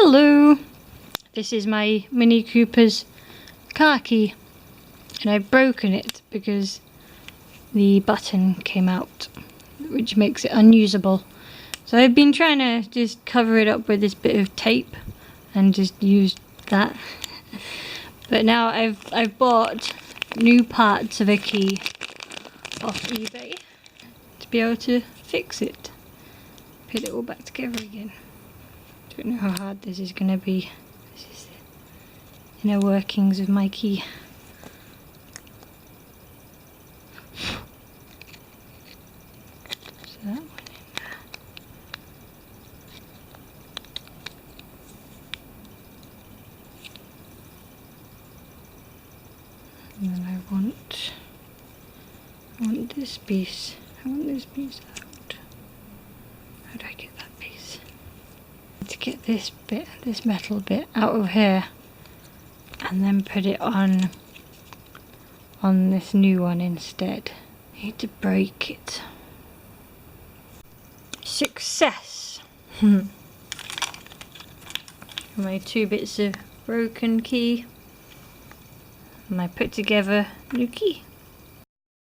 Hello! This is my Mini Cooper's car key, and I've broken it because the button came out, which makes it unusable. So I've been trying to just cover it up with this bit of tape and just use that. But now I've bought new parts of a key off eBay to be able to fix it. Put it all back together again. Don't know how hard this is going to be. This is the inner workings of my key. So that went in there. And then I want this piece. I want this piece out. How do I get that piece? To get this bit, this metal bit out of here, and then put it on this new one instead. I need to break it. Success! My two bits of broken key, and my put together new key.